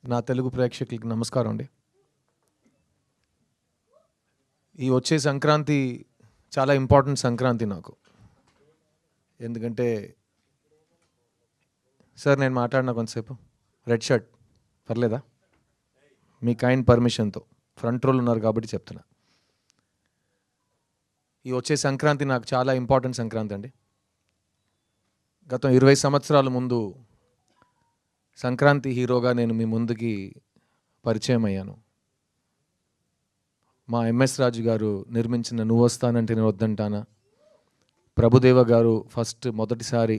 నా తెలుగు ప్రేక్షకులకి నమస్కారం అండి. ఈ వచ్చే సంక్రాంతి చాలా ఇంపార్టెంట్ సంక్రాంతి నాకు. ఎందుకంటే సార్ నేను మాట్లాడినా కొంతసేపు రెడ్ షర్ట్ పర్లేదా? మీ కైండ్ పర్మిషన్తో ఫ్రంట్ రోల్ ఉన్నారు కాబట్టి చెప్తున్నా. ఈ వచ్చే సంక్రాంతి నాకు చాలా ఇంపార్టెంట్ సంక్రాంతి అండి. గత 20 సంవత్సరాల ముందు సంక్రాంతి హీరోగా నేను మీ ముందుకి పరిచయం అయ్యాను. మా ఎంఎస్ రాజు గారు నిర్మించిన నువ్వు వస్తానంటే నేను వద్దంటానా, ప్రభుదేవ గారు మొదటిసారి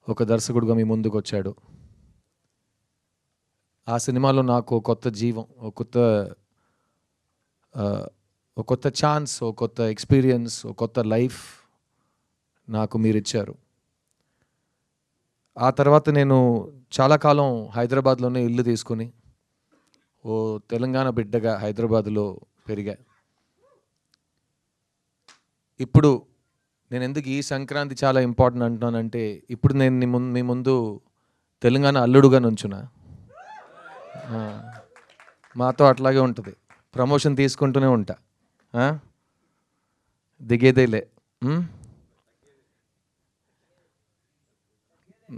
ఒక దర్శకుడుగా మీ ముందుకు వచ్చాడు. ఆ సినిమాలో నాకు కొత్త జీవం, ఒక కొత్త ఛాన్స్, ఒక కొత్త ఎక్స్పీరియన్స్, ఒక కొత్త లైఫ్ నాకు మీరు ఇచ్చారు. ఆ తర్వాత నేను చాలా కాలం హైదరాబాద్లోనే ఇల్లు తీసుకుని ఓ తెలంగాణ బిడ్డగా హైదరాబాద్లో పెరిగా. ఇప్పుడు నేను ఎందుకు ఈ సంక్రాంతి చాలా ఇంపార్టెంట్ అంటున్నానంటే, ఇప్పుడు నేను మీ ముందు తెలంగాణ అల్లుడుగా నుంచున్నా. మాతో అట్లాగే ఉంటుంది, ప్రమోషన్ తీసుకుంటూనే ఉంటా, దిగేదేలే.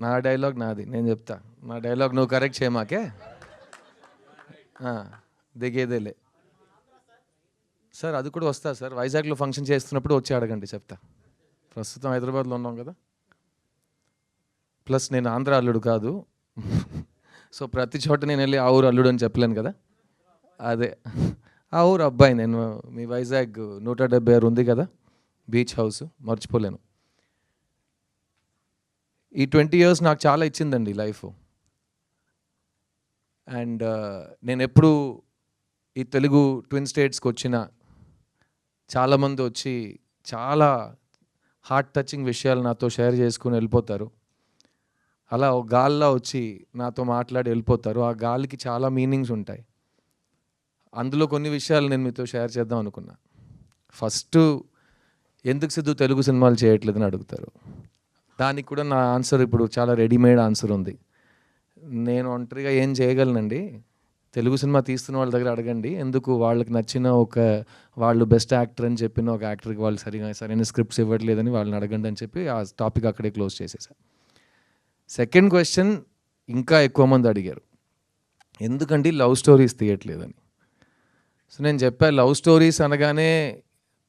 నా డైలాగ్ నాది, నేను చెప్తా. నా డైలాగ్ నువ్వు కరెక్ట్ చేయమాకే. దిగేదేలే సార్, అది కూడా వస్తా సార్. వైజాగ్లో ఫంక్షన్ చేస్తున్నప్పుడు వచ్చి అడగండి, చెప్తా. ప్రస్తుతం హైదరాబాద్లో ఉన్నాం కదా. ప్లస్ నేను ఆంధ్ర అల్లుడు కాదు, సో ప్రతి చోట నేను వెళ్ళి ఆ ఊరు అల్లుడు అని చెప్పలేను కదా. అదే ఆ ఊరు అబ్బాయి నేను. మీ వైజాగ్ 176 ఉంది కదా బీచ్ హౌస్, మర్చిపోలేను. ఈ 20 years నాకు చాలా ఇచ్చిందండి లైఫ్. అండ్ నేను ఎప్పుడు ఈ తెలుగు ట్విన్ స్టేట్స్కి వచ్చిన చాలామంది వచ్చి చాలా హార్ట్ టచింగ్ విషయాలు నాతో షేర్ చేసుకుని వెళ్ళిపోతారు. అలా ఒక గాల్లో వచ్చి నాతో మాట్లాడి వెళ్ళిపోతారు. ఆ గాలికి చాలా మీనింగ్స్ ఉంటాయి. అందులో కొన్ని విషయాలు నేను మీతో షేర్ చేద్దాం అనుకున్నా. ఫస్ట్, ఎందుకు సిద్ధు తెలుగు సినిమాలు చేయట్లేదని అడుగుతారు. దానికి కూడా నా ఆన్సర్ ఇప్పుడు చాలా రెడీమేడ్ ఆన్సర్ ఉంది. నేను ఒంటరిగా ఏం చేయగలనండి. తెలుగు సినిమా తీస్తున్న వాళ్ళ దగ్గర అడగండి, ఎందుకు వాళ్ళకి నచ్చిన వాళ్ళు బెస్ట్ యాక్టర్ అని చెప్పిన ఒక యాక్టర్కి వాళ్ళు సరైన స్క్రిప్ట్స్ ఇవ్వట్లేదని వాళ్ళని అడగండి అని చెప్పి ఆ టాపిక్ అక్కడే క్లోజ్ చేసేసా. సెకండ్ క్వశ్చన్ ఇంకా ఎక్కువ మంది అడిగారు, ఎందుకండి లవ్ స్టోరీస్ తీయట్లేదని. సో నేను చెప్పా, లవ్ స్టోరీస్ అనగానే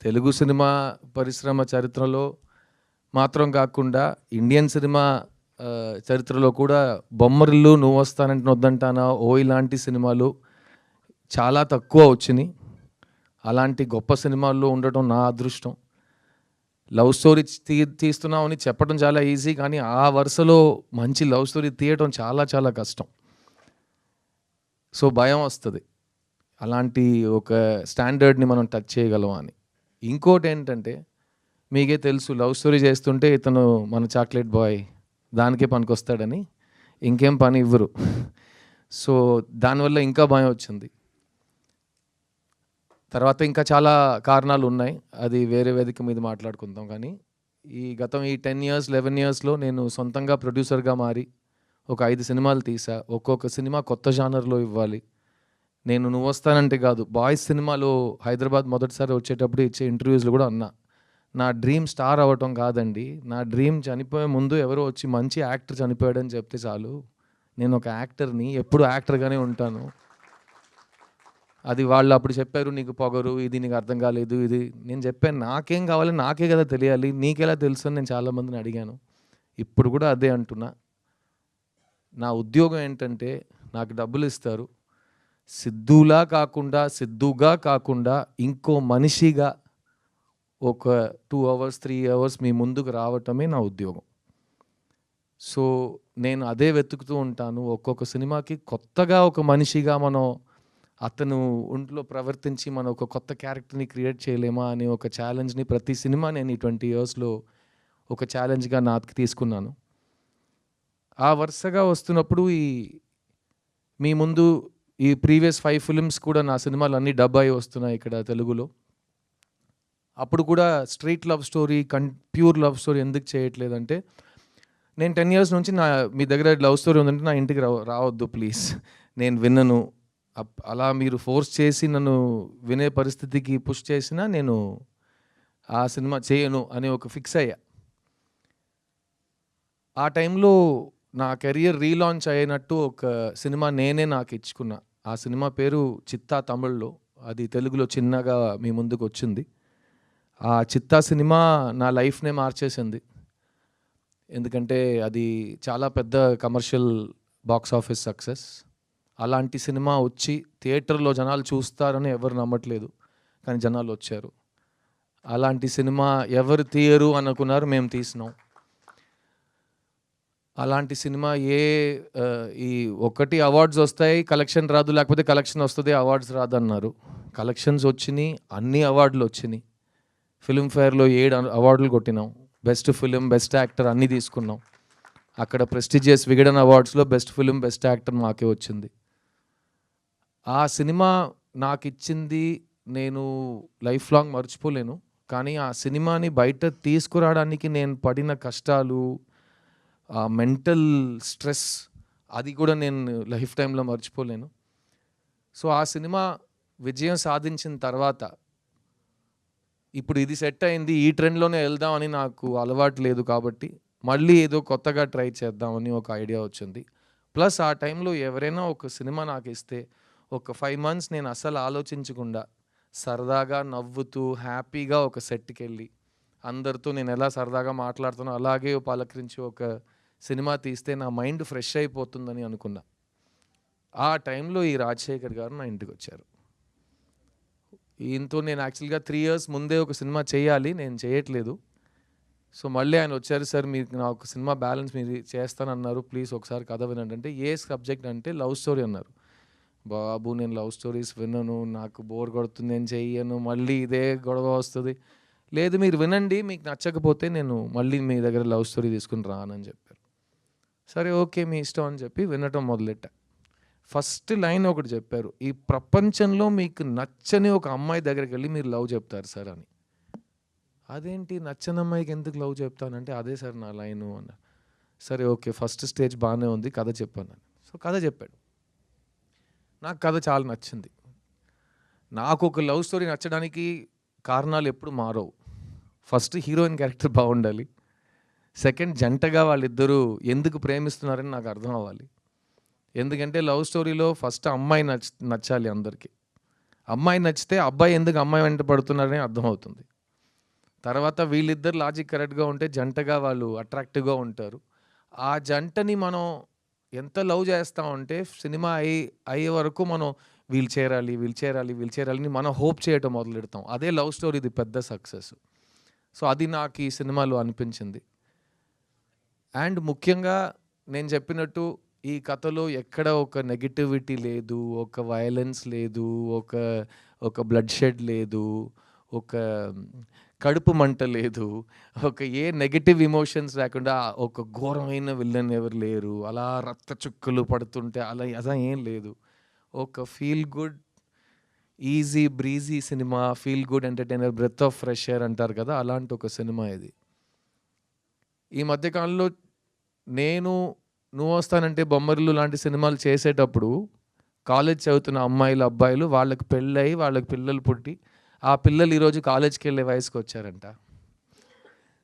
తెలుగు సినిమా పరిశ్రమ చరిత్రలో మాత్రం కాకుండా ఇండియన్ సినిమా చరిత్రలో కూడా బొమ్మరిల్లు, నువ్వు వస్తానంటే వద్దంటానా, ఓ ఇలాంటి సినిమాలు చాలా తక్కువ వచ్చినాయి. అలాంటి గొప్ప సినిమాల్లో ఉండటం నా అదృష్టం. లవ్ స్టోరీ తీస్తున్నామని చెప్పడం చాలా ఈజీ, కానీ ఆ వరుసలో మంచి లవ్ స్టోరీ తీయటం చాలా చాలా కష్టం. సో భయం వస్తుంది, అలాంటి ఒక స్టాండర్డ్ని మనం టచ్ చేయగలం అని. ఇంకోటి ఏంటంటే, మీకే తెలుసు, లవ్ స్టోరీ చేస్తుంటే ఇతను మన చాక్లెట్ బాయ్ దానికే పనికొస్తాడని ఇంకేం పని ఇవ్వరు. సో దానివల్ల ఇంకా భయం వచ్చింది. తర్వాత ఇంకా చాలా కారణాలు ఉన్నాయి, అది వేరే వేదిక మీద మాట్లాడుకుందాం. కానీ ఈ 10 years 11 yearsలో నేను సొంతంగా ప్రొడ్యూసర్గా మారి ఒక 5 సినిమాలు తీసా. ఒక్కొక్క సినిమా కొత్త జానర్లో ఇవ్వాలి. నేను నువ్వు వస్తానంటే కాదు, బాయ్స్ సినిమాలో హైదరాబాద్ మొదటిసారి వచ్చేటప్పుడు ఇచ్చే ఇంటర్వ్యూస్లో కూడా అన్నా, నా డ్రీమ్ స్టార్ అవ్వటం కాదండి, నా డ్రీమ్ చనిపోయే ముందు ఎవరో వచ్చి మంచి యాక్టర్ చనిపోయాడని చెప్తే చాలు, నేను ఒక యాక్టర్ని, ఎప్పుడు యాక్టర్గానే ఉంటాను. అది వాళ్ళు అప్పుడు చెప్పారు, నీకు పొగరు, ఇది నీకు అర్థం కాలేదు, ఇది. నేను చెప్పాను, నాకేం కావాలి, నాకే కదా తెలియాలి, నీకెలా తెలుసు అని నేను చాలామందిని అడిగాను. ఇప్పుడు కూడా అదే అంటున్నా. నా ఉద్యోగం ఏంటంటే, నాకు డబ్బులు ఇస్తారు, సిద్ధుగా కాకుండా ఇంకో మనిషిగా ఒక 2 hours 3 hours మీ ముందుకు రావటమే నా ఉద్యోగం. సో నేను అదే వెతుకుతూ ఉంటాను. ఒక్కొక్క సినిమాకి కొత్తగా ఒక మనిషిగా అతను ఒంట్లో ప్రవర్తించి మనం ఒక కొత్త క్యారెక్టర్ని క్రియేట్ చేయలేమా అనే ఒక ఛాలెంజ్ని ప్రతి సినిమా నేను ఈ 20 yearsలో ఒక ఛాలెంజ్గా నాకు తీసుకున్నాను. ఆ వరుసగా వస్తున్నప్పుడు మీ ముందు ఈ ప్రీవియస్ 5 films కూడా నా సినిమాలు అన్నీ డబ్ అయి వస్తున్నాయి ఇక్కడ తెలుగులో. అప్పుడు కూడా street love story, pure love story ఎందుకు చేయట్లేదంటే, నేను 10 years నుంచి మీ దగ్గర లవ్ స్టోరీ ఉందంటే నా ఇంటికి రావద్దు ప్లీజ్. నేను వినను. అలా మీరు ఫోర్స్ చేసి నన్ను వినే పరిస్థితికి పుష్ చేసినా నేను ఆ సినిమా చేయను అని ఒక ఫిక్స్ అయ్యా. ఆ టైంలో నా కెరియర్ రీలాంచ్ అయినట్టు ఒక సినిమా నేనే నాకు ఇచ్చుకున్నా. ఆ సినిమా పేరు 'చిత్తా' తమిళ్లో. అది తెలుగులో చిన్నగా మీ ముందుకొచ్చింది. ఆ 'చిత్తా' సినిమా నా లైఫ్‌నే మార్చేసింది. ఎందుకంటే అది చాలా పెద్ద కమర్షియల్ బాక్స్ ఆఫీస్ సక్సెస్. అలాంటి సినిమా వచ్చి థియేటర్‌లో జనాలు చూస్తారని ఎవరు నమ్మట్లేదు. కానీ జనాలొచ్చారు. అలాంటి సినిమా ఎవరు తీయరు అనుకున్నారు, మేము తీసినాం. అలాంటి సినిమా ఈ ఒకటి అవార్డ్స్ వస్తాయి, కలెక్షన్ రాదు, లేకపోతే కలెక్షన్ వస్తుంది, అవార్డ్స్ రాదన్నారు. కలెక్షన్స్ వచ్చినాయి, అన్ని అవార్డులు వచ్చినాయి. ఫిల్మ్‌ఫేర్‌లో 7 అవార్డులు కొట్టినాం. బెస్ట్ ఫిలిం, బెస్ట్ యాక్టర్ అన్నీ తీసుకున్నాం. అక్కడ ప్రెస్టీజియస్ విగడన్ అవార్డ్స్‌లో బెస్ట్ ఫిలిం, బెస్ట్ యాక్టర్ మాకే వచ్చింది. ఆ సినిమా నాకిచ్చింది నేను లైఫ్ లాంగ్ మర్చిపోలేను. కానీ ఆ సినిమాని బయట తీసుకురావడానికి నేను పడిన కష్టాలు, ఆ మెంటల్ స్ట్రెస్, అది కూడా నేను లైఫ్ టైంలో మర్చిపోలేను. సో ఆ సినిమా విజయం సాధించిన తర్వాత ఇప్పుడు ఇది సెట్ అయింది, ఈ ట్రెండ్లోనే వెళ్దామని నాకు అలవాటు లేదు కాబట్టి మళ్ళీ ఏదో కొత్తగా ట్రై చేద్దామని ఒక ఐడియా వచ్చింది. ప్లస్ ఆ టైంలో ఎవరైనా ఒక సినిమా నాకు ఇస్తే ఒక 5 మంత్స్ నేను అస్సలు ఆలోచించకుండా సరదాగా నవ్వుతూ హ్యాపీగా ఒక సెట్కి వెళ్ళి అందరితో నేను ఎలా సరదాగా మాట్లాడుతానో అలాగే పలకరించి ఒక సినిమా తీస్తే నా మైండ్ ఫ్రెష్ అయిపోతుందని అనుకున్నా. ఆ టైంలో ఈ రాజశేఖర్ గారు నా ఇంటికి వచ్చారు. ఈయనతో నేను యాక్చువల్గా 3 years ముందే ఒక సినిమా చేయాలి, నేను చేయట్లేదు. సో మళ్ళీ ఆయన వచ్చారు, సార్ మీకు నా ఒక సినిమా బ్యాలెన్స్ మీరు చేస్తానన్నారు, ప్లీజ్ ఒకసారి కథ వినండి అంటే, ఏ సబ్జెక్ట్ అంటే లవ్ స్టోరీ అన్నారు. బాబు నేను లవ్ స్టోరీస్ వినను, నాకు బోర్ కొడుతుంది, నేను చెయ్యను, మళ్ళీ ఇదే గొడవ వస్తుంది. లేదు మీరు వినండి, మీకు నచ్చకపోతే నేను మళ్ళీ మీ దగ్గర లవ్ స్టోరీ తీసుకుని రానని చెప్పారు. సరే ఓకే మీ ఇష్టం అని చెప్పి వినటం మొదలెట్టా. ఫస్ట్ లైన్ ఒకటి చెప్పారు, ఈ ప్రపంచంలో మీకు నచ్చని ఒక అమ్మాయి దగ్గరికి వెళ్ళి మీరు లవ్ చెప్తారు సార్ అని. అదేంటి నచ్చని అమ్మాయికి ఎందుకు లవ్ చెప్తానంటే, అదే సార్ నా లైను అన్న. సరే ఓకే ఫస్ట్ స్టేజ్ బాగానే ఉంది, కథ చెప్పాను. సో కథ చెప్పాడు. నాకు కథ చాలా నచ్చింది. నాకు ఒక లవ్ స్టోరీ నచ్చడానికి కారణాలు ఎప్పుడు మారవు. ఫస్ట్ హీరోయిన్ క్యారెక్టర్ బాగుండాలి. సెకండ్ జంటగా వాళ్ళిద్దరూ ఎందుకు ప్రేమిస్తున్నారని నాకు అర్థం అవ్వాలి. ఎందుకంటే లవ్ స్టోరీలో ఫస్ట్ అమ్మాయి నచ్చాలి అందరికీ. అమ్మాయి నచ్చితే అబ్బాయి ఎందుకు అమ్మాయి వెంట పడుతున్నారని అర్థమవుతుంది. తర్వాత వీళ్ళిద్దరు లాజిక్ కరెక్ట్గా ఉంటే జంటగా వాళ్ళు అట్రాక్టివ్గా ఉంటారు. ఆ జంటని మనం ఎంత లవ్ చేస్తామంటే సినిమా అయ్యే వరకు మనం వీళ్ళు చేరాలి మనం హోప్ చేయటం మొదలెడతాం. అదే లవ్ స్టోరీది పెద్ద సక్సెస్. సో అది నాకు ఈ సినిమాలో అనిపించింది. అండ్ ముఖ్యంగా నేను చెప్పినట్టు ఈ కథలో ఎక్కడ ఒక నెగటివిటీ లేదు, ఒక వయలెన్స్ లేదు, ఒక బ్లడ్ షెడ్ లేదు, ఒక కడుపు మంట లేదు, ఒక ఏ నెగటివ్ ఎమోషన్స్ లేకుండా ఒక ఘోరమైన విలన్ ఎవరు లేరు, అలా రక్త చుక్కలు పడుతుంటే అలా ఏం లేదు. ఒక feel good easy breezy cinema, feel good entertainer, breath of fresh air అంటారు కదా, అలాంటి ఒక సినిమా ఇది. ఈ మధ్యకాలంలో నువ్వు వస్తానంటే బొమ్మరిల్లు లాంటి సినిమాలు చేసేటప్పుడు కాలేజ్ చదువుతున్న అమ్మాయిలు అబ్బాయిలు వాళ్ళకి పెళ్ళయి వాళ్ళకి పిల్లలు పుట్టి ఆ పిల్లలు ఈరోజు కాలేజ్కి వెళ్ళే వయసుకి వచ్చారంట.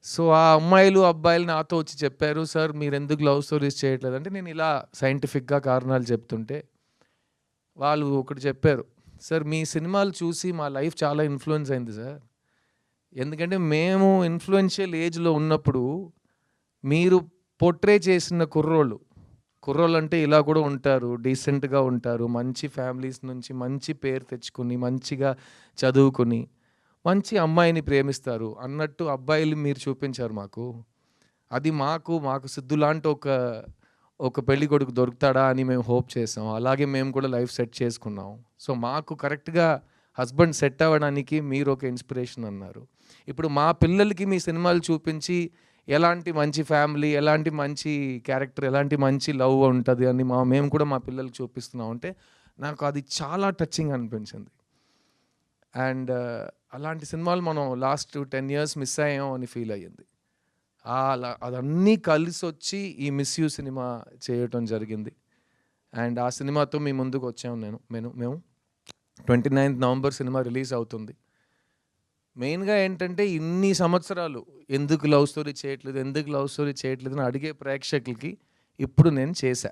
సో ఆ అమ్మాయిలు అబ్బాయిలు నాతో వచ్చి చెప్పారు, సార్ మీరు ఎందుకు లవ్ స్టోరీస్ చేయట్లేదు అంటే, నేను ఇలా సైంటిఫిక్గా కారణాలు చెప్తుంటే వాళ్ళు ఒకటి చెప్పారు, సార్ మీ సినిమాలు చూసి మా లైఫ్ చాలా ఇన్ఫ్లుయెన్స్ అయింది సార్. ఎందుకంటే మేము ఇన్ఫ్లుయెన్షియల్ ఏజ్లో ఉన్నప్పుడు మీరు పోర్ట్రే చేసిన కుర్రోళ్ళు అంటే ఇలా కూడా ఉంటారు, డీసెంట్గా ఉంటారు, మంచి ఫ్యామిలీస్ నుంచి మంచి పేరు తెచ్చుకుని మంచిగా చదువుకుని మంచి అమ్మాయిని ప్రేమిస్తారు అన్నట్టు అబ్బాయిలు మీరు చూపించారు మాకు. అది మాకు సిద్ధు లాంటి ఒక పెళ్లి కొడుకు దొరుకుతాడా అని మేము హోప్ చేసాం. అలాగే మేము కూడా లైఫ్ సెట్ చేసుకున్నాం. సో మాకు కరెక్ట్గా హస్బెండ్ సెట్ అవ్వడానికి మీరు ఒక ఇన్స్పిరేషన్ అన్నారు. ఇప్పుడు మా పిల్లలకి మీ సినిమాలు చూపించి ఎలాంటి మంచి ఫ్యామిలీ, ఎలాంటి మంచి క్యారెక్టర్, ఎలాంటి మంచి లవ్ ఉంటుంది అని మేము కూడా మా పిల్లలకి చూపిస్తున్నాం అంటే నాకు అది చాలా టచింగ్ అనిపించింది. అండ్ అలాంటి సినిమాలు మనం లాస్ట్ 10 years మిస్ అయ్యాం అని ఫీల్ అయ్యింది. అదన్నీ కలిసి వచ్చి ఈ మిస్ యూ సినిమా చేయటం జరిగింది. అండ్ ఆ సినిమాతో మీ ముందుకు వచ్చాము మేము 29th నవంబర్ సినిమా రిలీజ్ అవుతుంది. మెయిన్గా ఏంటంటే ఇన్ని సంవత్సరాలు ఎందుకు లవ్ స్టోరీ చేయట్లేదు అని అడిగే ప్రేక్షకులకి ఇప్పుడు నేను చేశా.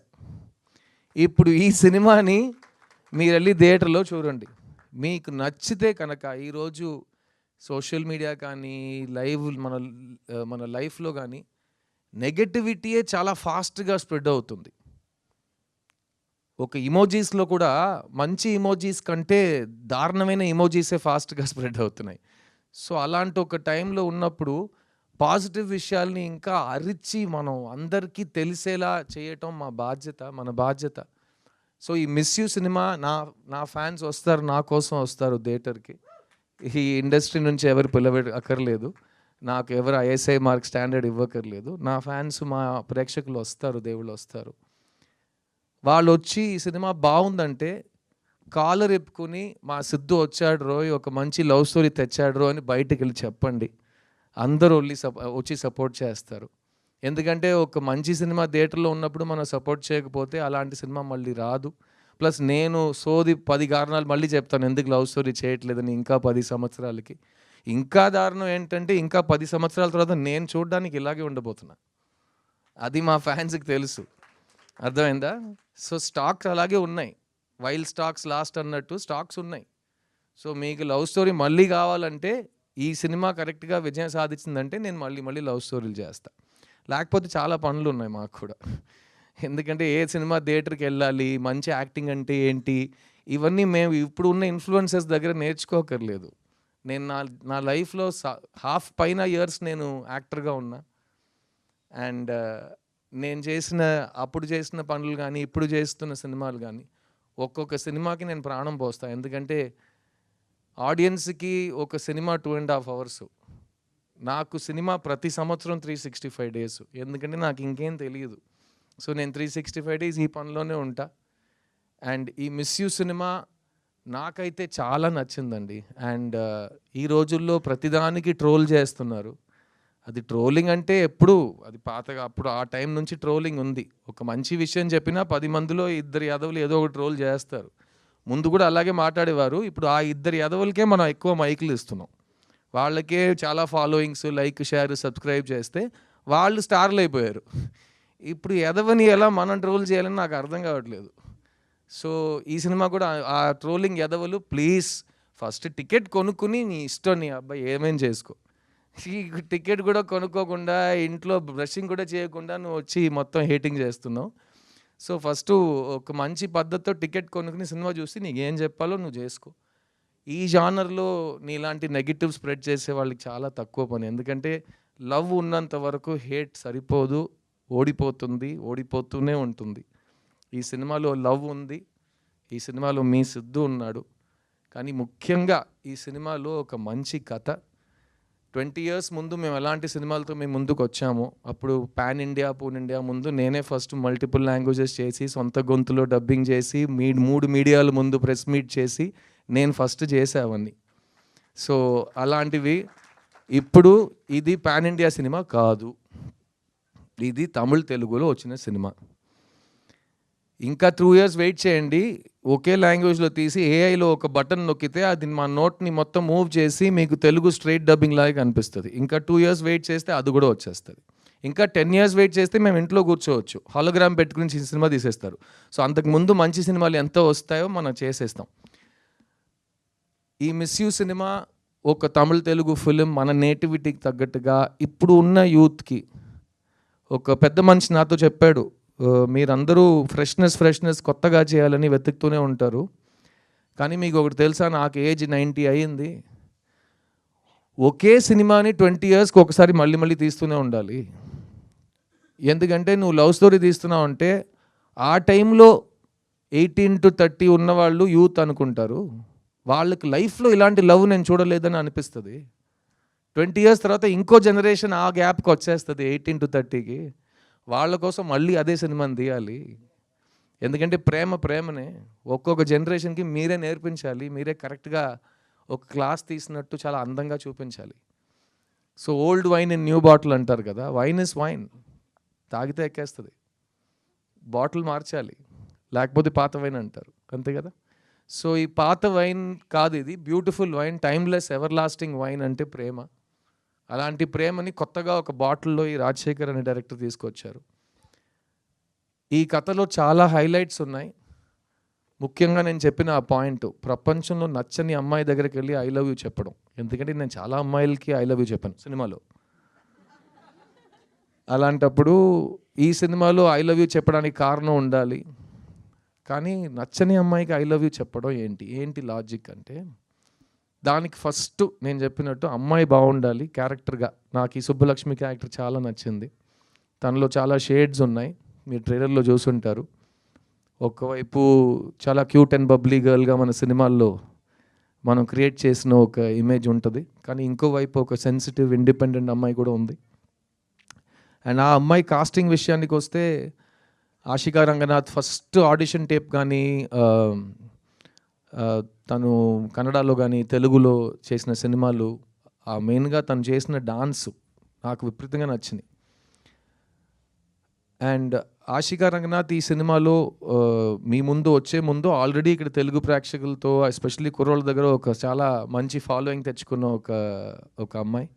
ఇప్పుడు ఈ సినిమాని మీరు వెళ్ళి థియేటర్లో చూడండి. మీకు నచ్చితే కనుక ఈరోజు సోషల్ మీడియా కానీ మన లైఫ్లో కానీ నెగటివిటీయే చాలా ఫాస్ట్గా స్ప్రెడ్ అవుతుంది. ఒక ఇమోజీస్లో కూడా మంచి ఇమోజీస్ కంటే దారుణమైన ఇమోజీసే ఫాస్ట్గా స్ప్రెడ్ అవుతున్నాయి. సో అలాంటి ఒక టైంలో ఉన్నప్పుడు పాజిటివ్ విషయాల్ని ఇంకా అరిచి మనం అందరికీ తెలిసేలా చేయటం మన బాధ్యత. సో ఈ మిస్ యూ సినిమా నా ఫ్యాన్స్ వస్తారు, నా కోసం వస్తారు థియేటర్కి. ఈ ఇండస్ట్రీ నుంచి ఎవరు అక్కర్లేదు, నాకు ఎవరు ఐఎస్ఐ మార్క్ స్టాండర్డ్ ఇవ్వక్కర్లేదు. నా ఫ్యాన్స్, మా ప్రేక్షకులు వస్తారు, దేవుళ్ళు వస్తారు. వాళ్ళు వచ్చి ఈ సినిమా బాగుందంటే కాలర్ ఎప్పుకుని మా సిద్ధు వచ్చాడు రోయ్, ఒక మంచి లవ్ స్టోరీ తెచ్చాడు రో అని బయటికి వెళ్ళి చెప్పండి. అందరూ వచ్చి సపోర్ట్ చేస్తారు. ఎందుకంటే ఒక మంచి సినిమా థియేటర్లో ఉన్నప్పుడు మనం సపోర్ట్ చేయకపోతే అలాంటి సినిమా మళ్ళీ రాదు. ప్లస్ నేను 10 కారణాలు మళ్ళీ చెప్తాను ఎందుకు లవ్ స్టోరీ చేయట్లేదని ఇంకా 10 సంవత్సరాలకి. ఇంకా దారుణం ఏంటంటే ఇంకా 10 సంవత్సరాల తర్వాత నేను చూడడానికి ఇలాగే ఉండబోతున్నా. అది మా ఫ్యాన్స్కి తెలుసు. అర్థమైందా? సో స్టాక్స్ అలాగే ఉన్నాయి. వైల్డ్ స్టాక్స్ లాస్ట్ అన్నట్టు స్టాక్స్ ఉన్నాయి. సో మీకు లవ్ స్టోరీ మళ్ళీ కావాలంటే ఈ సినిమా కరెక్ట్గా విజయం సాధించిందంటే నేను మళ్ళీ లవ్ స్టోరీలు చేస్తాను. లేకపోతే చాలా పనులు ఉన్నాయి మాకు కూడా. ఎందుకంటే ఏ సినిమా థియేటర్కి వెళ్ళాలి, మంచి యాక్టింగ్ అంటే ఏంటి, ఇవన్నీ మేము ఇప్పుడు ఉన్న ఇన్ఫ్లుయెన్సర్స్ దగ్గర నేర్చుకోకర్లేదు. నేను నా లైఫ్లో హాఫ్ పైన ఇయర్స్ నేను యాక్టర్గా ఉన్నా. అండ్ నేను అప్పుడు చేసిన పనులు కానీ ఇప్పుడు చేస్తున్న సినిమాలు కానీ ఒక్కొక్క సినిమాకి నేను ప్రాణం పోస్తాను. ఎందుకంటే ఆడియన్స్కి ఒక సినిమా 2.5 hours, నాకు సినిమా ప్రతి సంవత్సరం 365 days. ఎందుకంటే నాకు ఇంకేం తెలియదు. సో నేను 365 days ఈ పనిలోనే ఉంటా. అండ్ ఈ మిస్ యూ సినిమా నాకైతే చాలా నచ్చిందండి. అండ్ ఈ రోజుల్లో ప్రతిదానికి ట్రోల్ చేస్తున్నారు. అది ట్రోలింగ్ అంటే అది పాతగా అప్పుడు ఆ టైం నుంచి ట్రోలింగ్ ఉంది. ఒక మంచి విషయం చెప్పినా 10 మందిలో 2 ఎదవలు ఏదో ఒక ట్రోల్ చేస్తారు. ముందు కూడా అలాగే మాట్లాడేవారు. ఇప్పుడు ఆ 2 ఎదవలకే మనం ఎక్కువ మైకులు ఇస్తున్నాం. వాళ్ళకే చాలా ఫాలోయింగ్స్, లైక్, షేర్, సబ్స్క్రైబ్ చేస్తే వాళ్ళు స్టార్లు అయిపోయారు. ఇప్పుడు ఎదవని ఎలా మనం ట్రోల్ చేయాలని నాకు అర్థం కావట్లేదు. సో ఈ సినిమా కూడా ఆ ట్రోలింగ్ ఎదవలు ప్లీజ్ ఫస్ట్ టికెట్ కొనుక్కుని నీ ఇష్టం, నీ అబ్బాయి ఏమేం చేసుకో. ఈ టికెట్ కూడా కొనుక్కోకుండా ఇంట్లో బ్రషింగ్ కూడా చేయకుండా నువ్వు వచ్చి మొత్తం హేటింగ్ చేస్తున్నావు. సో ఫస్ట్ ఒక మంచి పద్ధతితో టికెట్ కొనుక్కుని సినిమా చూసి నీకు ఏం చెప్పాలో నువ్వు చేసుకో. ఈ జానర్లో నీలాంటి నెగిటివ్ స్ప్రెడ్ చేసే వాళ్ళకి చాలా తక్కువ పని. ఎందుకంటే లవ్ ఉన్నంత వరకు హేట్ సరిపోదు, ఓడిపోతూనే ఉంటుంది. ఈ సినిమాలో లవ్ ఉంది, ఈ సినిమాలో మీ సిద్ధు ఉన్నాడు. కానీ ముఖ్యంగా ఈ సినిమాలో ఒక మంచి కథ. 20 years ముందు మేము ఎలాంటి సినిమాలతో మేము ముందుకు వచ్చామో, అప్పుడు పాన్ ఇండియా ముందు నేనే ఫస్ట్ మల్టిపుల్ లాంగ్వేజెస్ చేసి, సొంత గొంతులో డబ్బింగ్ చేసి, 3 మీడియాల ముందు ప్రెస్ మీట్ చేసి నేను ఫస్ట్ చేసేవన్నీ. సో అలాంటివి ఇప్పుడు ఇది పాన్ ఇండియా సినిమా కాదు, ఇది తమిళ్ తెలుగులో వచ్చిన సినిమా. ఇంకా 2 years వెయిట్ చేయండి. ఒకే లాంగ్వేజ్లో తీసి ఏఐలో ఒక బటన్ నొక్కితే అది మా నోట్ని మొత్తం మూవ్ చేసి మీకు తెలుగు స్ట్రైట్ డబ్బింగ్ లాగా కనిపిస్తుంది. ఇంకా 2 years వెయిట్ చేస్తే అది కూడా వచ్చేస్తుంది. ఇంకా 10 years వెయిట్ చేస్తే మేము ఇంట్లో కూర్చోవచ్చు, హాలోగ్రామ్ పెట్టుకుని సినిమా తీసేస్తారు. సో అంతకుముందు మంచి సినిమాలు ఎంత వస్తాయో మనం చేసేస్తాం. ఈ మిస్ యూ సినిమా ఒక తమిళ్ తెలుగు ఫిలిం మన నేటివిటీకి తగ్గట్టుగా ఇప్పుడు ఉన్న యూత్కి. ఒక పెద్ద మనిషి నాతో చెప్పాడు, మీరందరూ ఫ్రెష్నెస్ కొత్తగా చేయాలని వెతుకుతూనే ఉంటారు, కానీ మీకు ఒకటి తెలుసా, నాకు ఏజ్ 90 అయ్యింది, ఒకే సినిమాని 20 yearsకి ఒకసారి మళ్ళీ తీస్తూనే ఉండాలి. ఎందుకంటే నువ్వు లవ్ స్టోరీ తీస్తున్నావు అంటే ఆ టైంలో 18 to 30 ఉన్నవాళ్ళు యూత్ అనుకుంటారు, వాళ్ళకి లైఫ్లో ఇలాంటి లవ్ నేను చూడలేదని అనిపిస్తుంది. 20 years తర్వాత ఇంకో జనరేషన్ ఆ గ్యాప్కి వచ్చేస్తుంది 18 to 30కి. వాళ్ళ కోసం మళ్ళీ అదే సినిమాని తీయాలి. ఎందుకంటే ప్రేమనే ఒక్కొక్క జనరేషన్కి మీరే నేర్పించాలి, మీరే కరెక్ట్గా ఒక క్లాస్ తీసినట్టు చాలా అందంగా చూపించాలి. So old wine in new bottle అంటారు కదా, వైన్ ఇస్ వైన్, తాగితే ఎక్కేస్తుంది, బాటిల్ మార్చాలి. లేకపోతే పాత వైన్ అంటారు, అంతే కదా. సో ఈ పాత వైన్ కాదు, ఇది beautiful wine, timeless ever lasting wine అంటే ప్రేమ. అలాంటి ప్రేమని కొత్తగా ఒక బాటిల్లో ఈ రాజశేఖర్ అనే డైరెక్టర్ తీసుకొచ్చారు. ఈ కథలో చాలా హైలైట్స్ ఉన్నాయి. ముఖ్యంగా నేను చెప్పిన ఆ పాయింట్, ప్రపంచంలో నచ్చని అమ్మాయి దగ్గరికి వెళ్ళి ఐ లవ్ యూ చెప్పడం. ఎందుకంటే నేను చాలా అమ్మాయిలకి ఐ లవ్ యూ చెప్పాను సినిమాలో. అలాంటప్పుడు ఈ సినిమాలో ఐ లవ్ యూ చెప్పడానికి కారణం ఉండాలి, కానీ నచ్చని అమ్మాయికి ఐ లవ్ యూ చెప్పడం ఏంటి లాజిక్ అంటే, దానికి ఫస్ట్ నేను చెప్పినట్టు అమ్మాయి బాగుండాలి క్యారెక్టర్గా. నాకు ఈ సుబ్బలక్ష్మి క్యారెక్టర్ చాలా నచ్చింది. తనలో చాలా షేడ్స్ ఉన్నాయి, మీరు ట్రైలర్లో చూసుంటారు. ఒకవైపు చాలా క్యూట్ అండ్ బబ్లీ గర్ల్గా మన సినిమాల్లో మనం క్రియేట్ చేసిన ఒక ఇమేజ్ ఉంటుంది, కానీ ఇంకోవైపు ఒక సెన్సిటివ్ ఇండిపెండెంట్ అమ్మాయి కూడా ఉంది. అండ్ ఆ అమ్మాయి కాస్టింగ్ విషయానికి వస్తే, Ashika Ranganath first audition tape కానీ తను కన్నడలో కానీ తెలుగులో చేసిన సినిమాలు, మెయిన్గా తను చేసిన డాన్స్ నాకు విపరీతంగా నచ్చింది. అండ్ ఆషికా రంగనాథ్ ఈ సినిమాలో మీ ముందు వచ్చే ముందు ఆల్రెడీ ఇక్కడ తెలుగు ప్రేక్షకులతో ఎస్పెషల్లీ కుర్రోళ్ళ దగ్గర ఒక చాలా మంచి ఫాలోయింగ్ తెచ్చుకున్న ఒక అమ్మాయి.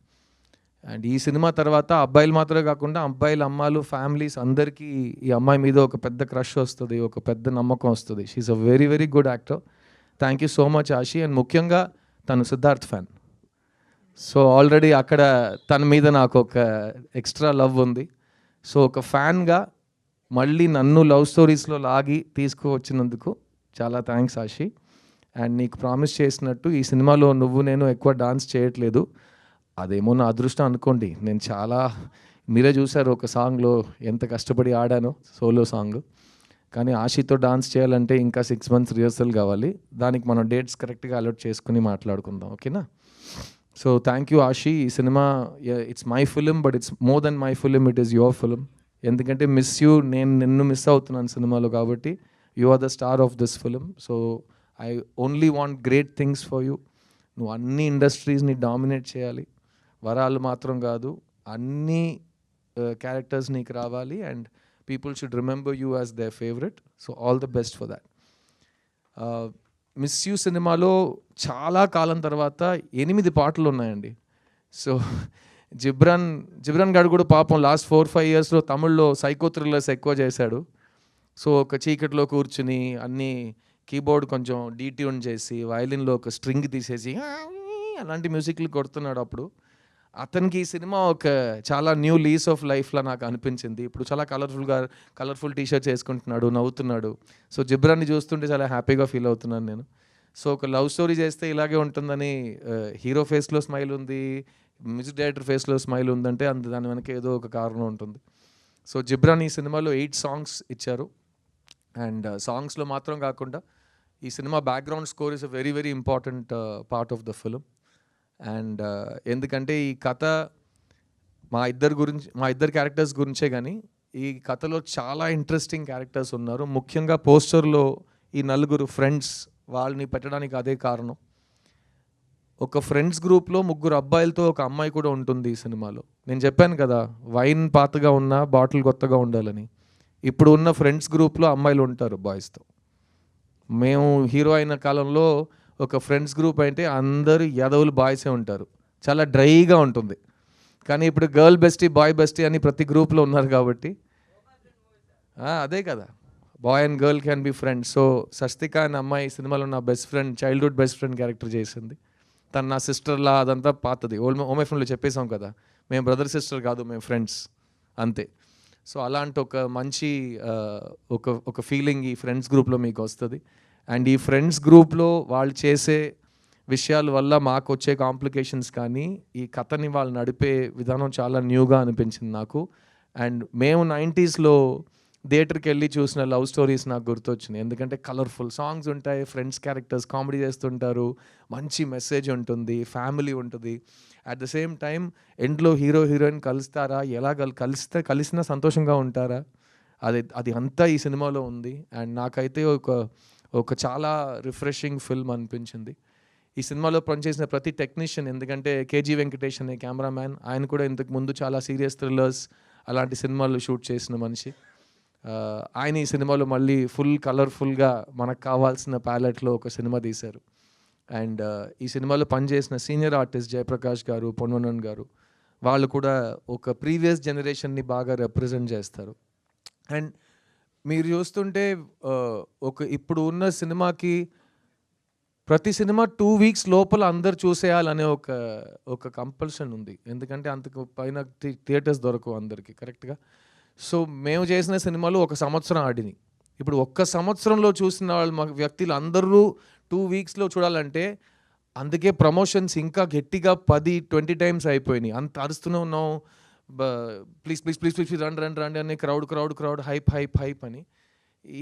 అండ్ ఈ సినిమా తర్వాత అబ్బాయిలు మాత్రమే కాకుండా అబ్బాయిల అమ్మాయిలు ఫ్యామిలీస్ అందరికీ ఈ అమ్మాయి మీద ఒక పెద్ద క్రష్ వస్తుంది, ఒక పెద్ద నమ్మకం వస్తుంది. She is a very very good actor. Thank you so much Ashi. And ముఖ్యంగా తను సిద్ధార్థ్ ఫ్యాన్, సో ఆల్రెడీ అక్కడ తన మీద నాకు ఒక ఎక్స్ట్రా లవ్ ఉంది. సో ఒక ఫ్యాన్గా మళ్ళీ నన్ను లవ్ స్టోరీస్లో లాగి తీసుకువచ్చినందుకు చాలా థ్యాంక్స్ ఆషి. అండ్ నీకు ప్రామిస్ చేసినట్టు ఈ సినిమాలో నువ్వు నేను ఎక్కువ డాన్స్ చేయట్లేదు, అదేమో నా అదృష్టం అనుకోండి. నేను చాలా, మీరే చూసారు ఒక సాంగ్లో ఎంత కష్టపడి ఆడానో, సోలో సాంగ్. కానీ ఆషితో డాన్స్ చేయాలంటే ఇంకా 6 months రిహర్సల్ కావాలి. దానికి మనం డేట్స్ కరెక్ట్గా అలర్ట్ చేసుకుని మాట్లాడుకుందాం, ఓకేనా? So thank you Ashi. ఈ సినిమా it's my film, but it's more than my film, it is your film. ఎందుకంటే మిస్ యూ, నేను నిన్ను మిస్ అవుతున్నాను సినిమాలో, కాబట్టి you are the star of this film. So I only want great things for you. నువ్వు అన్ని ఇండస్ట్రీస్ని dominate చేయాలి, వరాలు మాత్రం కాదు, అన్ని క్యారెక్టర్స్ నీకు రావాలి. And people should remember you as there favourite. So all the best for that. Miss you సినిమాలో చాలా కాలం తర్వాత 8 పాటలు ఉన్నాయండి. సో జిబ్రాన్ గారు కూడా పాపం లాస్ట్ 4-5 yearsలో తమిళ్లో సైకో థ్రిల్లర్స్ ఎక్కువ చేశాడు. సో ఒక చీకటిలో కూర్చుని అన్ని కీబోర్డ్ కొంచెం డీట్యూన్ చేసి వయలిన్లో ఒక స్ట్రింగ్ తీసేసి అలాంటి మ్యూజిక్లు కొడుతున్నాడు. అప్పుడు అతనికి ఈ సినిమా ఒక చాలా న్యూ లీస్ ఆఫ్ లైఫ్లా నాకు అనిపించింది. ఇప్పుడు చాలా కలర్ఫుల్ టీషర్ట్స్ వేసుకుంటున్నాడు, నవ్వుతున్నాడు. సో జిబ్రాన్ని చూస్తుంటే చాలా హ్యాపీగా ఫీల్ అవుతున్నాను నేను. సో ఒక లవ్ స్టోరీ చేస్తే ఇలాగే ఉంటుందని, హీరో ఫేస్లో స్మైల్ ఉంది, మ్యూజిక్ డైరెక్టర్ ఫేస్లో స్మైల్ ఉందంటే దాని వెనక ఏదో ఒక కారణం ఉంటుంది. సో జిబ్రాన్ ఈ సినిమాలో 8 songs ఇచ్చారు. అండ్ సాంగ్స్లో మాత్రం కాకుండా ఈ cinema background score is a very very important part of the film. And ఎందుకంటే ఈ కథ మా ఇద్దరు క్యారెక్టర్స్ గురించే, కానీ ఈ కథలో చాలా ఇంట్రెస్టింగ్ క్యారెక్టర్స్ ఉన్నారు. ముఖ్యంగా పోస్టర్లో ఈ 4 ఫ్రెండ్స్, వాళ్ళని పెట్టడానికి అదే కారణం. ఒక ఫ్రెండ్స్ గ్రూప్లో 3 అబ్బాయిలతో ఒక అమ్మాయి కూడా ఉంటుంది ఈ సినిమాలో. నేను చెప్పాను కదా, వైన్ పాతగా ఉన్నా బాటిల్ కొత్తగా ఉండాలని. ఇప్పుడు ఉన్న ఫ్రెండ్స్ గ్రూప్లో అమ్మాయిలు ఉంటారు బాయ్స్తో. మేము హీరో అయిన కాలంలో ఒక ఫ్రెండ్స్ గ్రూప్ అంటే అందరూ యదవులు బాయ్సే ఉంటారు, చాలా డ్రైగా ఉంటుంది. కానీ ఇప్పుడు గర్ల్ బెస్టీ బాయ్ బెస్టీ అని ప్రతి గ్రూప్లో ఉన్నారు కాబట్టి అదే కదా, boy and girl can be friends. So Sasthika అనే అమ్మాయి సినిమాలో నా best friend, childhood best friend character చేసింది. తను నా సిస్టర్లా, అదంతా పాతది. ఓమై ఫ్రెండ్లో చెప్పేసాం కదా, మేము బ్రదర్ సిస్టర్ కాదు, మేము ఫ్రెండ్స్ అంతే. సో అలాంటి ఒక మంచి ఒక ఫీలింగ్ ఈ ఫ్రెండ్స్ గ్రూప్లో మీకు వస్తుంది. అండ్ ఈ ఫ్రెండ్స్ గ్రూప్లో వాళ్ళు చేసే విషయాల వల్ల మాకు వచ్చే కాంప్లికేషన్స్ కానీ ఈ కథని వాళ్ళు నడిపే విధానం చాలా న్యూగా అనిపించింది నాకు. అండ్ మేము 90sలో థియేటర్కి వెళ్ళి చూసిన లవ్ స్టోరీస్ నాకు గుర్తొచ్చినాయి. ఎందుకంటే కలర్ఫుల్ సాంగ్స్ ఉంటాయి, ఫ్రెండ్స్ క్యారెక్టర్స్ కామెడీ చేస్తుంటారు, మంచి మెసేజ్ ఉంటుంది, ఫ్యామిలీ ఉంటుంది. అట్ ద సేమ్ టైం ఎండ్లో హీరో హీరోయిన్ కలుస్తారా, ఎలా కలిసినా సంతోషంగా ఉంటారా, అది అంతా ఈ సినిమాలో ఉంది. అండ్ నాకైతే ఒక చాలా రిఫ్రెషింగ్ ఫిల్మ్ అనిపించింది. ఈ సినిమాలో పనిచేసిన ప్రతి టెక్నీషియన్, ఎందుకంటే కేజీ వెంకటేష్ అనే కెమెరామ్యాన్, ఆయన కూడా ఇంతకు ముందు చాలా సీరియస్ థ్రిల్లర్స్ అలాంటి సినిమాలు షూట్ చేసిన మనిషి. ఆయన ఈ సినిమాలో మళ్ళీ ఫుల్ కలర్ఫుల్గా మనకు కావాల్సిన ప్యాలెట్లో ఒక సినిమా తీశారు. అండ్ ఈ సినిమాలో పనిచేసిన సీనియర్ ఆర్టిస్ట్ జయప్రకాష్ గారు, పొన్వనన్ గారు, వాళ్ళు కూడా ఒక ప్రీవియస్ జనరేషన్ని బాగా రిప్రజెంట్ చేస్తారు. అండ్ మీరు చూస్తుంటే ఒక ఇప్పుడు ఉన్న సినిమాకి ప్రతి సినిమా 2 వీక్స్ లోపల అందరు చూసేయాలనే ఒక కంపల్షన్ ఉంది. ఎందుకంటే అంతకు పైన థియేటర్స్ దొరకవు అందరికి కరెక్ట్గా. సో మేము చేసిన సినిమాలు 1 సంవత్సరం ఆడినాయి. ఇప్పుడు 1 సంవత్సరంలో చూసిన వాళ్ళు వ్యక్తులు అందరూ 2 వీక్స్లో చూడాలంటే అందుకే ప్రమోషన్స్ ఇంకా గట్టిగా 10-20 టైమ్స్ అయిపోయినాయి. అంత అరుస్తూనే ఉన్నాం, ప్లీజ్ ప్లీజ్ ప్లీజ్ ప్లీజ్ రండి అని, క్రౌడ్ హైప్ అని.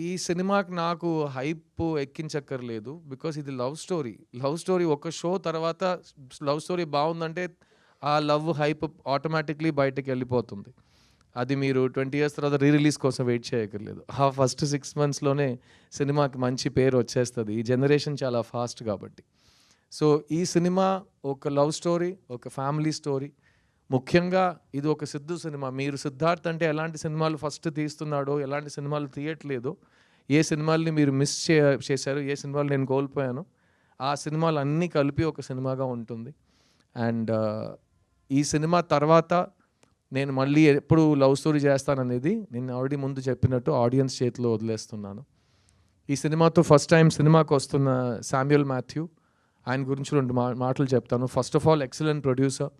ఈ సినిమాకి నాకు హైప్ ఎక్కించక్కర్లేదు, బికాస్ ఇది లవ్ స్టోరీ. ఒక షో తర్వాత లవ్ స్టోరీ బాగుందంటే ఆ లవ్ హైప్ ఆటోమేటిక్లీ బయటకు వెళ్ళిపోతుంది. అది మీరు 20 years తర్వాత రిలీజ్ కోసం వెయిట్ చేయక్కర్లేదు. ఆ ఫస్ట్ 6 monthsలోనే సినిమాకి మంచి పేరు వచ్చేస్తుంది. ఈ జనరేషన్ చాలా ఫాస్ట్ కాబట్టి. సో ఈ సినిమా ఒక లవ్ స్టోరీ, ఒక ఫ్యామిలీ స్టోరీ. ముఖ్యంగా ఇది ఒక సిద్ధు సినిమా. మీరు సిద్ధార్థ్ అంటే ఎలాంటి సినిమాలు ఫస్ట్ తీస్తున్నాడో, ఎలాంటి సినిమాలు తీయట్లేదో, ఏ సినిమాల్ని మీరు మిస్ చేశారు, ఏ సినిమాలు నేను కోల్పోయాను, ఆ సినిమాలు అన్నీ కలిపి ఒక సినిమాగా ఉంటుంది. అండ్ ఈ సినిమా తర్వాత నేను మళ్ళీ ఎప్పుడు లవ్ స్టోరీ చేస్తాననేది నేను ఆల్రెడీ ముందు చెప్పినట్టు ఆడియన్స్ చేతిలో వదిలేస్తున్నాను. ఈ సినిమాతో ఫస్ట్ టైం సినిమాకి వస్తున్న శామ్యుయల్ మాథ్యూ, ఆయన గురించి 2 మాటలు చెప్తాను. First of all excellent producer.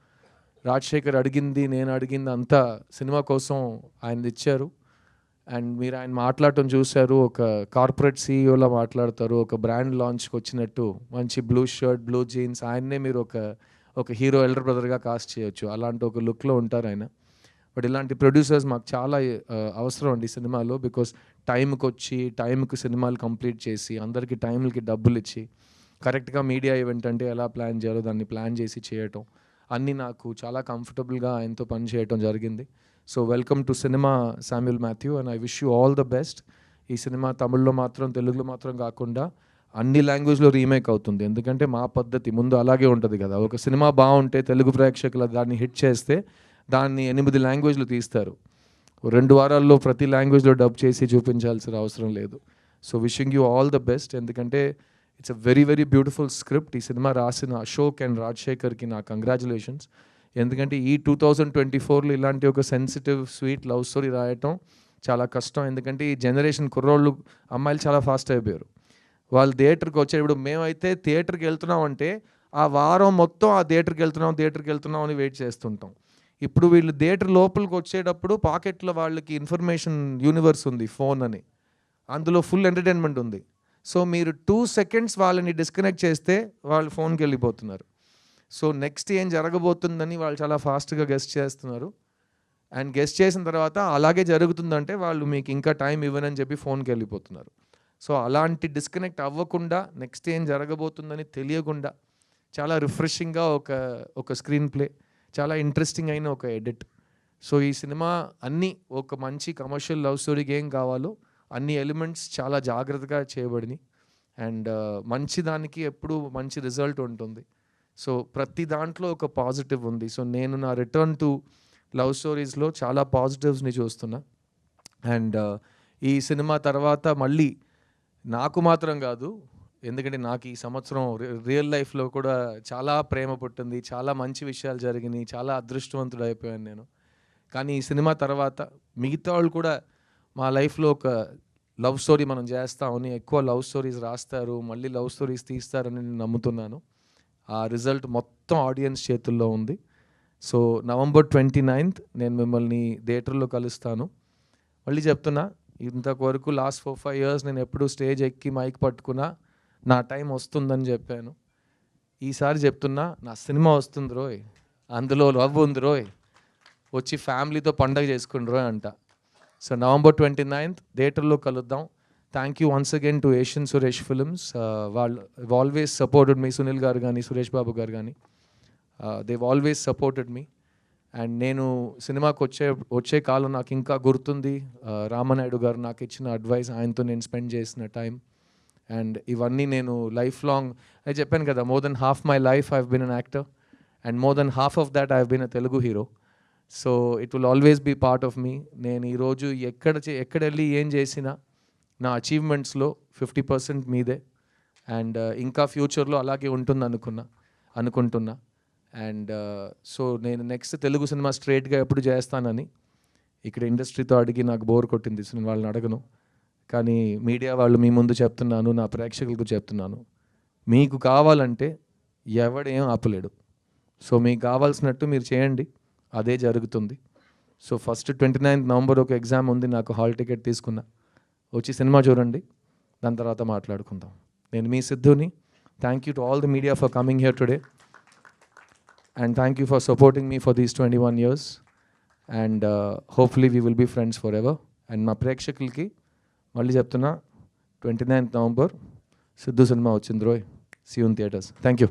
Rajasekhar అడిగింది, నేను అడిగింది అంతా సినిమా కోసం ఆయన ఇచ్చారు. అండ్ మీరు ఆయన మాట్లాడటం చూశారు, ఒక కార్పొరేట్ సీఈఓలా మాట్లాడతారు, ఒక బ్రాండ్ లాంచ్కి వచ్చినట్టు మంచి బ్లూ షర్ట్, బ్లూ జీన్స్, ఆయన్నే మీరు ఒక హీరో ఎల్డర్ బ్రదర్గా కాస్ట్ చేయొచ్చు, అలాంటి ఒక లుక్లో ఉంటారు ఆయన. బట్ ఇలాంటి ప్రొడ్యూసర్స్ మాకు చాలా అవసరం అండి సినిమాలో, బికాస్ టైంకి సినిమాలు కంప్లీట్ చేసి అందరికీ టైంలకి డబ్బులు ఇచ్చి కరెక్ట్గా మీడియా ఈవెంట్ అంటే ఎలా ప్లాన్ చేయాలో దాన్ని ప్లాన్ చేసి చేయటం అన్నీ నాకు చాలా కంఫర్టబుల్గా ఆయనతో పని చేయటం జరిగింది. So welcome to cinema Samuel Matthew, and I wish you all the best. ఈ సినిమా తమిళ్లో మాత్రం, తెలుగులో మాత్రం కాకుండా అన్ని లాంగ్వేజ్లో రీమేక్ అవుతుంది. ఎందుకంటే మా పద్ధతి ముందు అలాగే ఉంటుంది కదా, ఒక సినిమా బాగుంటే తెలుగు ప్రేక్షకులు దాన్ని హిట్ చేస్తే దాన్ని 8 లాంగ్వేజ్లు తీస్తారు. 2 వారాల్లో ప్రతి లాంగ్వేజ్లో డబ్ చేసి చూపించాల్సిన అవసరం లేదు. So wishing you all the best. ఎందుకంటే it's a very very beautiful script. ఈ సినిమా రాసిన అశోక్ అండ్ రాజశేఖర్కి నా కంగ్రాచులేషన్స్. ఎందుకంటే ఈ 2024లో ఇలాంటి ఒక సెన్సిటివ్ స్వీట్ లవ్ స్టోరీ రాయటం చాలా కష్టం. ఎందుకంటే ఈ జనరేషన్ కుర్రోళ్ళు, అమ్మాయిలు చాలా ఫాస్ట్ అయిపోయారు. వాళ్ళు థియేటర్కి వచ్చేటప్పుడు, మేమైతే థియేటర్కి వెళ్తున్నాం అంటే ఆ వారం మొత్తం ఆ థియేటర్కి వెళ్తున్నాం అని వెయిట్ చేస్తుంటాం. ఇప్పుడు వీళ్ళు థియేటర్ లోపలికి వచ్చేటప్పుడు పాకెట్లో వాళ్ళకి ఇన్ఫర్మేషన్ యూనివర్స్ ఉంది, ఫోన్ అని, అందులో ఫుల్ ఎంటర్టైన్మెంట్ ఉంది. సో మీరు 2 seconds వాళ్ళని డిస్కనెక్ట్ చేస్తే వాళ్ళు ఫోన్కి వెళ్ళిపోతున్నారు. సో నెక్స్ట్ ఏం జరగబోతుందని వాళ్ళు చాలా ఫాస్ట్గా గెస్ట్ చేస్తున్నారు. అండ్ గెస్ట్ చేసిన తర్వాత అలాగే జరుగుతుందంటే వాళ్ళు మీకు ఇంకా టైం ఇవ్వనని చెప్పి ఫోన్కి వెళ్ళిపోతున్నారు. సో అలాంటి డిస్కనెక్ట్ అవ్వకుండా, నెక్స్ట్ ఏం జరగబోతుందని తెలియకుండా చాలా రిఫ్రెషింగ్గా ఒక స్క్రీన్ ప్లే, చాలా ఇంట్రెస్టింగ్ అయిన ఒక ఎడిట్. సో ఈ సినిమా అన్నీ ఒక మంచి కమర్షియల్ లవ్ స్టోరీకి ఏం కావాలో అన్ని ఎలిమెంట్స్ చాలా జాగ్రత్తగా చేయబడినాయి. అండ్ మంచి దానికి ఎప్పుడు మంచి రిజల్ట్ ఉంటుంది. సో ప్రతి దాంట్లో ఒక పాజిటివ్ ఉంది. సో నేను నా రిటర్న్ టు లవ్ స్టోరీస్లో చాలా పాజిటివ్స్ని చూస్తున్నా. అండ్ ఈ సినిమా తర్వాత మళ్ళీ నాకు మాత్రం కాదు, ఎందుకంటే నాకు ఈ సంవత్సరం రియల్ లైఫ్లో కూడా చాలా ప్రేమ పుట్టింది, చాలా మంచి విషయాలు జరిగినాయి, చాలా అదృష్టవంతుడు అయిపోయాను నేను. కానీ ఈ సినిమా తర్వాత మిగతా వాళ్ళు కూడా మా లైఫ్లో ఒక లవ్ స్టోరీ మనం చేస్తామని, ఎక్కువ లవ్ స్టోరీస్ రాస్తారు, మళ్ళీ లవ్ స్టోరీస్ తీస్తారని నేను నమ్ముతున్నాను. ఆ రిజల్ట్ మొత్తం ఆడియన్స్ చేతుల్లో ఉంది. సో November 29th నేను మిమ్మల్ని థియేటర్లో కలుస్తాను. మళ్ళీ చెప్తున్నా, ఇంతవరకు లాస్ట్ 4-5 years నేను ఎప్పుడు స్టేజ్ ఎక్కి మైక్ పట్టుకున్నా నా టైం వస్తుందని చెప్పాను. ఈసారి చెప్తున్నా, నా సినిమా వస్తుంది రోయ్, అందులో లవ్ ఉంది రోయ్, వచ్చి ఫ్యామిలీతో పండగ చేసుకుని రోయ్ అంట. సో November 29th థియేటర్లో కలుద్దాం. Thank you once again to Asian Suresh films. వాళ్ళు ఆల్వేస్ సపోర్టెడ్ మీ, సునీల్ గారు కానీ సురేష్ బాబు గారు కానీ, దేవ్ ఆల్వేస్ సపోర్టెడ్ మీ. అండ్ నేను సినిమాకి వచ్చే కాలం నాకు ఇంకా గుర్తుంది. రామనాయుడు గారు నాకు ఇచ్చిన అడ్వైస్, ఆయనతో నేను స్పెండ్ చేసిన టైం, అండ్ ఇవన్నీ నేను లైఫ్ లాంగ్, అది చెప్పాను కదా, more than half my life I've been an actor, and more than half of that I've been a Telugu hero. So it will always be part of me. నేను ఈరోజు ఎక్కడ వెళ్ళి ఏం చేసినా నా అచీవ్మెంట్స్లో 50% మీదే. అండ్ ఇంకా ఫ్యూచర్లో అలాగే ఉంటుంది అనుకుంటున్నా. అండ్ సో నేను నెక్స్ట్ తెలుగు సినిమా స్ట్రైట్గా ఎప్పుడు చేస్తానని ఇక్కడ ఇండస్ట్రీతో అడిగి నాకు బోర్ కొట్టింది, నేను వాళ్ళని అడగను. కానీ మీడియా వాళ్ళు మీ ముందు చెప్తున్నాను, నా ప్రేక్షకులకు చెప్తున్నాను, మీకు కావాలంటే ఎవడేం ఆపలేడు. సో మీకు కావాల్సినట్టు మీరు చేయండి, అదే జరుగుతుంది. సో ఫస్ట్ 29th నవంబర్ ఒక ఎగ్జామ్ ఉంది, నాకు హాల్ టికెట్ తీసుకున్నా, వచ్చి సినిమా చూడండి, దాని తర్వాత మాట్లాడుకుందాం. నేను మీ సిద్ధుని. Thank you to all the media for coming here today, and thank you for supporting me for these 21 years. And hopefully we will be friends for ever. And మా ప్రేక్షకులకి మళ్ళీ చెప్తున్నా, 29th నవంబర్ సిద్ధు సినిమా వచ్చింది రోయ్. See you in theatres. Thank you.